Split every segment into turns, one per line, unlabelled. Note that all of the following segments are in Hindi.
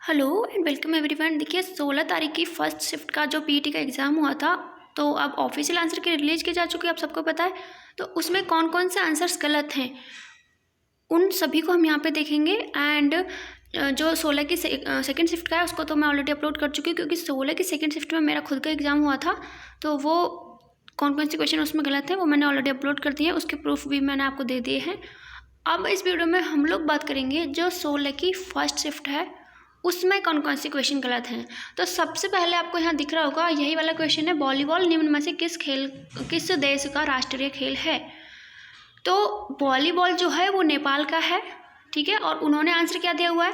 Hello and welcome everyone. देखिए 16 तारीख की फर्स्ट शिफ्ट का जो पीटी का एग्ज़ाम हुआ था, तो अब ऑफिशियल आंसर की रिलीज की जा चुकी है, आप सबको पता है। तो उसमें कौन कौन से आंसर्स गलत हैं उन सभी को हम यहाँ पे देखेंगे। एंड जो 16 की सेकेंड शिफ्ट का है उसको तो मैं ऑलरेडी अपलोड कर चुकी हूँ, क्योंकि 16 की सेकेंड शिफ्ट में मेरा खुद का एग्ज़ाम हुआ था। तो वो कौन कौन से क्वेश्चन उसमें गलत है वो मैंने ऑलरेडी अपलोड कर दिए हैं, उसके प्रूफ भी मैंने आपको दे दिए हैं। अब इस वीडियो में हम लोग बात करेंगे जो 16 की फर्स्ट शिफ्ट है उसमें कौन कौन से क्वेश्चन गलत हैं। तो सबसे पहले आपको यहाँ दिख रहा होगा, यही वाला क्वेश्चन है, वॉलीबॉल निम्न में से किस देश का राष्ट्रीय खेल है। तो वॉलीबॉल जो है वो नेपाल का है, ठीक है। और उन्होंने आंसर क्या दिया हुआ है,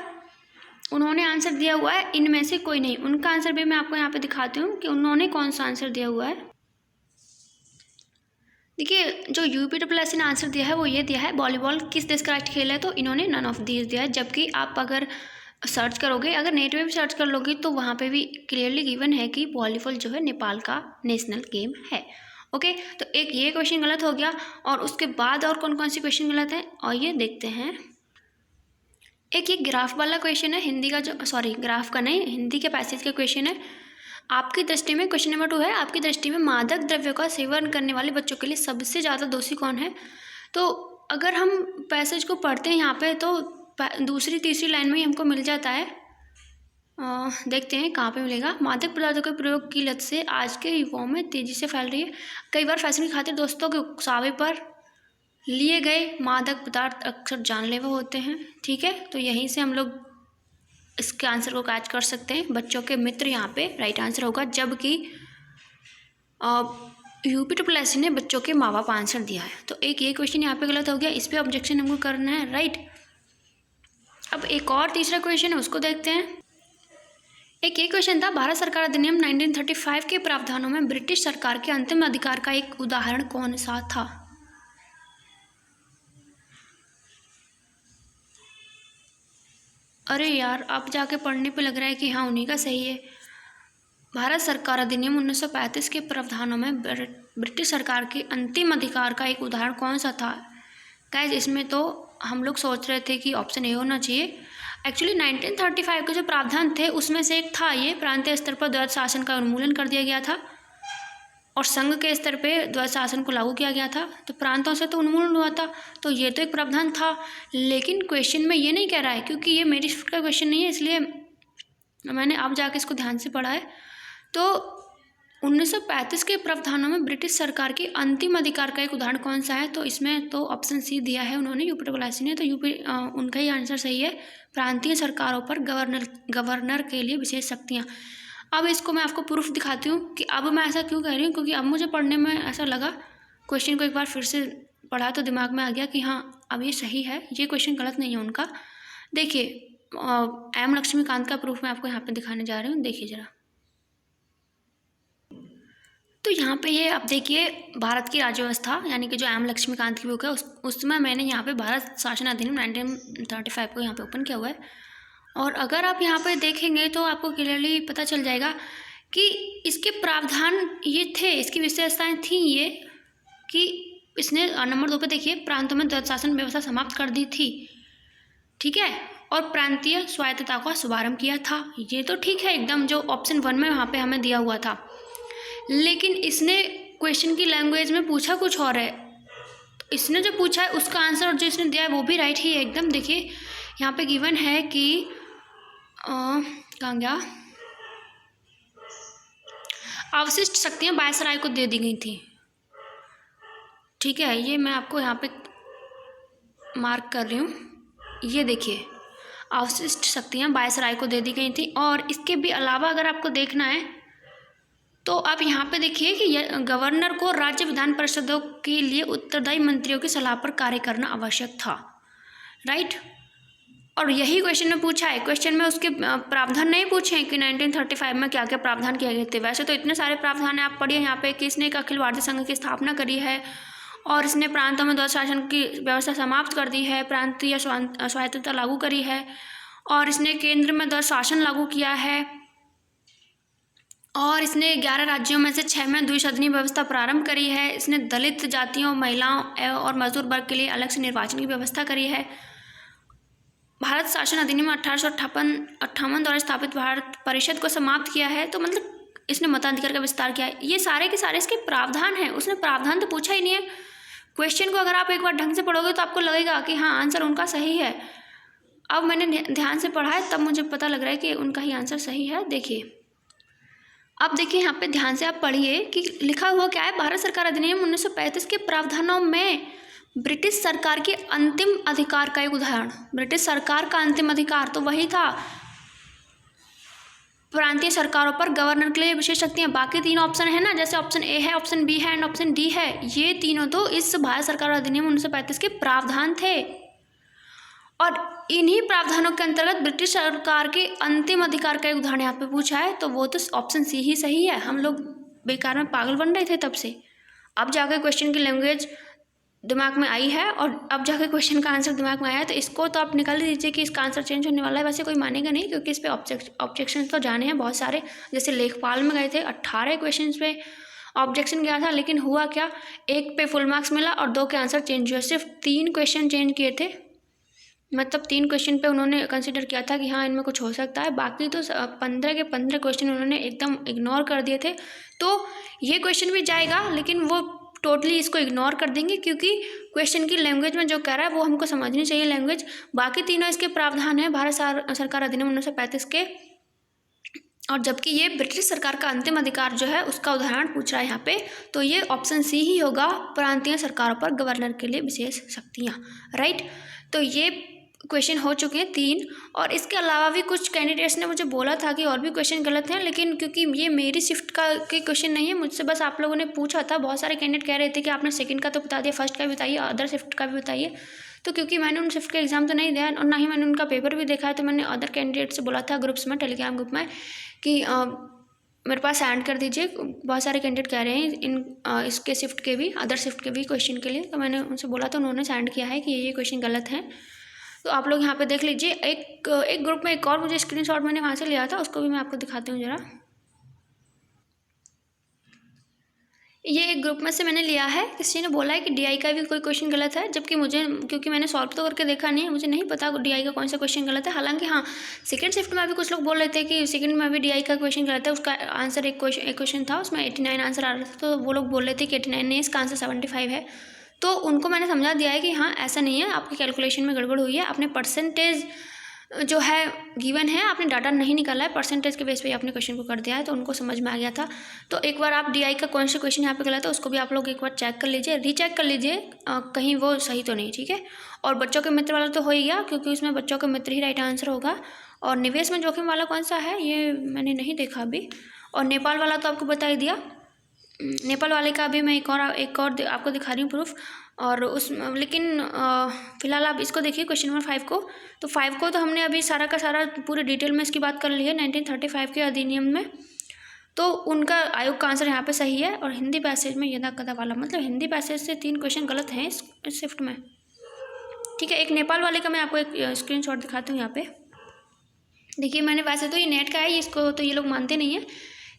उन्होंने आंसर दिया हुआ है इनमें से कोई नहीं। उनका आंसर भी मैं आपको यहाँ पे दिखाती हूँ कि उन्होंने कौन सा आंसर दिया हुआ है। देखिए जो UPSS ने आंसर दिया है वो ये दिया है, वॉलीबॉल किस देश का राष्ट्रीय खेल है, तो इन्होंने नन ऑफ दीज दिया है। जबकि आप अगर सर्च करोगे, अगर नेट में भी सर्च कर लोगे, तो वहाँ पे भी क्लियरली गिवन है कि वॉलीबॉल जो है नेपाल का नेशनल गेम है। ओके, तो एक ये क्वेश्चन गलत हो गया। और उसके बाद और कौन कौन से क्वेश्चन गलत हैं और ये देखते हैं। एक ये ग्राफ वाला क्वेश्चन है, हिंदी का जो, सॉरी ग्राफ का नहीं, हिंदी के पैसेज का क्वेश्चन है। आपकी दृष्टि में, क्वेश्चन नंबर 2 है, आपकी दृष्टि में मादक द्रव्यों का सेवन करने वाले बच्चों के लिए सबसे ज़्यादा दोषी कौन है। तो अगर हम पैसेज को पढ़ते हैं यहाँ पे, तो दूसरी तीसरी लाइन में ही हमको मिल जाता है। देखते हैं कहाँ पे मिलेगा। मादक पदार्थों के प्रयोग की लत से आज के युवाओं में तेज़ी से फैल रही है। कई बार फैशन की खातिर दोस्तों के उकसावे पर लिए गए मादक पदार्थ अक्सर जानलेवा होते हैं, ठीक है। तो यहीं से हम लोग इसके आंसर को कैच कर सकते हैं। बच्चों के मित्र यहाँ पे राइट आंसर होगा, जबकि UPSS ने बच्चों के माँ बाप आंसर दिया है। तो एक ये क्वेश्चन यहाँ पे गलत हो गया, इस पर ऑब्जेक्शन हमको करना है, राइट। अब एक और तीसरा क्वेश्चन है, उसको देखते हैं। एक ये क्वेश्चन था, भारत सरकार अधिनियम 1935 के प्रावधानों में ब्रिटिश सरकार के अंतिम अधिकार का एक उदाहरण कौन सा था। अरे यार, अब जाके पढ़ने पे लग रहा है कि हाँ उन्हीं का सही है। भारत सरकार अधिनियम 1935 के प्रावधानों में ब्रिटिश सरकार के अंतिम अधिकार का एक उदाहरण कौन सा था। गाइस इसमें तो हम लोग सोच रहे थे कि ऑप्शन ए होना चाहिए। एक्चुअली 1935 के जो प्रावधान थे उसमें से एक था ये, प्रांतीय स्तर पर द्वैध शासन का उन्मूलन कर दिया गया था और संघ के स्तर पे द्वैध शासन को लागू किया गया था। तो प्रांतों से तो उन्मूलन हुआ था, तो ये तो एक प्रावधान था। लेकिन क्वेश्चन में ये नहीं कह रहा है, क्योंकि ये मेरी शिफ्ट का क्वेश्चन नहीं है, इसलिए मैंने अब जाके इसको ध्यान से पढ़ा है। तो 1935 के प्रावधानों में ब्रिटिश सरकार के अंतिम अधिकार का एक उदाहरण कौन सा है, तो इसमें तो ऑप्शन सी दिया है उन्होंने, UPSS ने। तो उनका ही आंसर सही है, प्रांतीय सरकारों पर गवर्नर के लिए विशेष शक्तियाँ। अब इसको मैं आपको प्रूफ दिखाती हूँ कि अब मैं ऐसा क्यों कह रही हूँ, क्योंकि अब मुझे पढ़ने में ऐसा लगा, क्वेश्चन को एक बार फिर से पढ़ा तो दिमाग में आ गया कि हाँ अब ये सही है, ये क्वेश्चन गलत नहीं है उनका। देखिए एम लक्ष्मीकांत का प्रूफ मैं आपको यहाँ पे दिखाने जा रही हूँ, देखिए ज़रा। तो यहाँ पे ये आप देखिए, भारत की राज्य व्यवस्था यानी कि जो एम लक्ष्मीकांत की बुक है उसमें मैंने यहाँ पे भारत शासन अधिनियम 1935 को यहाँ पे ओपन किया हुआ है। और अगर आप यहाँ पे देखेंगे तो आपको क्लियरली पता चल जाएगा कि इसके प्रावधान ये थे, इसकी विशेषताएं थी ये कि इसने नंबर 2 पे देखिए, प्रांतों में द्वैध शासन व्यवस्था समाप्त कर दी थी, ठीक है, और प्रांतीय स्वायत्तता का शुभारंभ किया था। ये तो ठीक है एकदम, जो ऑप्शन 1 में वहाँ पे हमें दिया हुआ था। लेकिन इसने क्वेश्चन की लैंग्वेज में पूछा कुछ और है। तो इसने जो पूछा है उसका आंसर और जो इसने दिया है वो भी राइट ही है एकदम। देखिए यहाँ पे गिवन है कि कहाँ गया, अवशिष्ट शक्तियाँ वायसराय को दे दी गई थी, ठीक है। ये मैं आपको यहाँ पे मार्क कर रही हूँ, ये देखिए अवशिष्ट शक्तियाँ वायसराय को दे दी गई थी। और इसके भी अलावा अगर आपको देखना है तो आप यहाँ पे देखिए कि गवर्नर को राज्य विधान परिषदों के लिए उत्तरदायी मंत्रियों की सलाह पर कार्य करना आवश्यक था, राइट। और यही क्वेश्चन में पूछा है, क्वेश्चन में उसके प्रावधान नहीं पूछे हैं कि 1935 में क्या क्या प्रावधान किए गए थे। वैसे तो इतने सारे प्रावधान है, आप पढ़िए यहाँ पे कि इसने एक अखिल भारतीय संघ की स्थापना करी है और इसने प्रांतों में द्वैध शासन की व्यवस्था समाप्त कर दी है, प्रांतीय स्वायत्तता लागू करी है, और इसने केंद्र में द्वैध शासन लागू किया है, और इसने 11 राज्यों में से 6 में द्विसदनीय व्यवस्था प्रारंभ करी है। इसने दलित जातियों, महिलाओं और मजदूर वर्ग के लिए अलग से निर्वाचन की व्यवस्था करी है। भारत शासन अधिनियम 1858 द्वारा स्थापित भारत परिषद को समाप्त किया है। तो मतलब इसने मताधिकार का विस्तार किया है। ये सारे के सारे इसके प्रावधान हैं। उसने प्रावधान तो पूछा ही नहीं है। क्वेश्चन को अगर आप एक बार ढंग से पढ़ोगे तो आपको लगेगा कि हाँ आंसर उनका सही है। अब मैंने ध्यान से पढ़ा है तब मुझे पता लग रहा है कि उनका ही आंसर सही है। देखिए, अब देखिए यहाँ पे ध्यान से आप पढ़िए कि लिखा हुआ क्या है। भारत सरकार अधिनियम 1935 के प्रावधानों में ब्रिटिश सरकार के अंतिम अधिकार का एक उदाहरण। ब्रिटिश सरकार का अंतिम अधिकार तो वही था, प्रांतीय सरकारों पर गवर्नर के लिए विशेष शक्तियाँ। बाकी तीन ऑप्शन है ना, जैसे ऑप्शन ए है, ऑप्शन बी है एंड ऑप्शन डी है, ये तीनों तो इस भारत सरकार अधिनियम 1935 के प्रावधान थे। और इन्हीं प्रावधानों के अंतर्गत ब्रिटिश सरकार के अंतिम अधिकार का एक उदाहरण यहाँ पे पूछा है, तो वो तो ऑप्शन सी ही सही है। हम लोग बेकार में पागल बन रहे थे तब से। अब जाकर क्वेश्चन की लैंग्वेज दिमाग में आई है और अब जाकर क्वेश्चन का आंसर दिमाग में आया है, तो इसको तो आप निकाल दीजिए कि इसका आंसर चेंज होने वाला है। वैसे कोई मानेगा नहीं क्योंकि इस पर ऑब्जेक्शन तो जाने हैं बहुत सारे। जैसे लेखपाल में गए थे 18 क्वेश्चन पे ऑब्जेक्शन गया था, लेकिन हुआ क्या, एक पे फुल मार्क्स मिला और 2 के आंसर चेंज हुए। सिर्फ 3 क्वेश्चन चेंज किए थे, मतलब 3 क्वेश्चन पे उन्होंने कंसिडर किया था कि हाँ इनमें कुछ हो सकता है। बाकी तो 15 के 15 क्वेश्चन उन्होंने एकदम इग्नोर कर दिए थे। तो ये क्वेश्चन भी जाएगा, लेकिन वो टोटली इसको इग्नोर कर देंगे क्योंकि क्वेश्चन की लैंग्वेज में जो कह रहा है वो हमको समझनी चाहिए लैंग्वेज। बाकी तीनों इसके प्रावधान है भारत सरकार अधिनियम 1935 के, और जबकि ये ब्रिटिश सरकार का अंतिम अधिकार जो है उसका उदाहरण पूछ रहा है यहाँ पे, तो ये ऑप्शन सी ही होगा, प्रांतीय सरकारों पर गवर्नर के लिए विशेष शक्तियाँ। राइट, तो ये क्वेश्चन हो चुके हैं 3। और इसके अलावा भी कुछ कैंडिडेट्स ने मुझे बोला था कि और भी क्वेश्चन गलत हैं, लेकिन क्योंकि ये मेरी शिफ्ट के क्वेश्चन नहीं है, मुझसे बस आप लोगों ने पूछा था। बहुत सारे कैंडिडेट कह रहे थे कि आपने सेकंड का तो बता दिया, फर्स्ट का भी बताइए, अदर शिफ्ट का भी बताइए। तो क्योंकि मैंने उन शिफ्ट का एग्जाम तो नहीं दिया और ना ही मैंने उनका पेपर भी देखा है, तो मैंने अदर कैंडिडेट से बोला था ग्रुप्स में, टेलीग्राम ग्रुप में, कि मेरे पास सेंड कर दीजिए। बहुत सारे कैंडिडेट कह रहे हैं इसके शिफ्ट के भी, अदर शिफ्ट के भी क्वेश्चन के लिए, तो मैंने उनसे बोला था, उन्होंने सेंड किया है कि ये क्वेश्चन गलत है। तो आप लोग यहाँ पे देख लीजिए। एक ग्रुप में एक और मुझे स्क्रीनशॉट मैंने वहाँ से लिया था, उसको भी मैं आपको दिखाती हूँ ज़रा। ये एक ग्रुप में से मैंने लिया है। किसी ने बोला है कि डीआई का भी कोई क्वेश्चन गलत है, जबकि मुझे, क्योंकि मैंने सॉल्व तो करके देखा नहीं है, मुझे नहीं पता डीआई का कौन सा क्वेश्चन गलत है। हालांकि हाँ, सेकंड शिफ्ट में अभी कुछ लोग बोल रहे थे कि सेकंड में अभी डीआई का क्वेश्चन गलत है। उसका आंसर एक क्वेश्चन था, उसमें 89 आंसर आ रहा था, तो वो लोग बोल रहे थे कि 89 नहीं, इसका आंसर 75 है। तो उनको मैंने समझा दिया है कि हाँ ऐसा नहीं है, आपकी कैलकुलेशन में गड़बड़ हुई है, आपने परसेंटेज जो है गिवन है, आपने डाटा नहीं निकाला है, परसेंटेज के बेस पे आपने क्वेश्चन को कर दिया है, तो उनको समझ में आ गया था। तो एक बार आप डीआई का कौन सा क्वेश्चन यहाँ पे गलत है उसको भी आप लोग एक बार चेक कर लीजिए, रीचेक कर लीजिए, कहीं वो सही तो नहीं। ठीक है, और बच्चों के मित्र वाला तो हो ही गया, क्योंकि उसमें बच्चों के मित्र ही राइट आंसर होगा। और निवेश में जोखिम वाला कौन सा है ये मैंने नहीं देखा अभी, और नेपाल वाला तो आपको बता ही दिया। नेपाल वाले का भी मैं एक और आपको दिखा रही हूँ प्रूफ। और उस लेकिन फ़िलहाल आप इसको देखिए क्वेश्चन नंबर 5 को। तो 5 को तो हमने अभी सारा का सारा पूरे डिटेल में इसकी बात कर ली है 1935 के अधिनियम में, तो उनका आयोग का आंसर यहाँ पे सही है। और हिंदी पैसेज में यदा कदा वाला, मतलब हिंदी पैसेज से 3 क्वेश्चन गलत हैं इस शिफ्ट में। ठीक है, एक नेपाल वाले का मैं आपको एक स्क्रीनशॉट दिखाती हूँ यहाँ पे। देखिए, मैंने वैसे तो ये नेट का है, इसको तो ये लोग मानते नहीं है,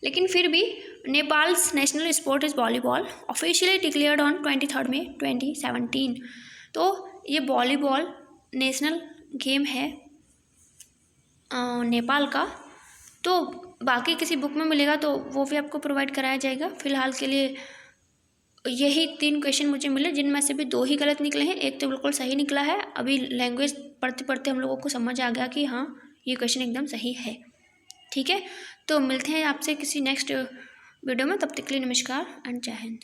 लेकिन फिर भी Nepals national sport is volleyball, officially declared on 23 मई 2017। तो ये वॉलीबॉल नेशनल गेम है नेपाल का। तो बाकी किसी बुक में मिलेगा तो वो भी आपको प्रोवाइड कराया जाएगा। फ़िलहाल के लिए यही 3 क्वेश्चन मुझे मिले, जिनमें से भी 2 ही गलत निकले हैं, एक तो बिल्कुल सही निकला है। अभी लैंग्वेज पढ़ते पढ़ते हम लोगों को समझ आ गया कि हाँ ये क्वेश्चन एकदम सही है। ठीक है, तो मिलते हैं आपसे किसी नेक्स्ट वीडियो में, तब तक के लिए नमस्कार एंड जय हिंद।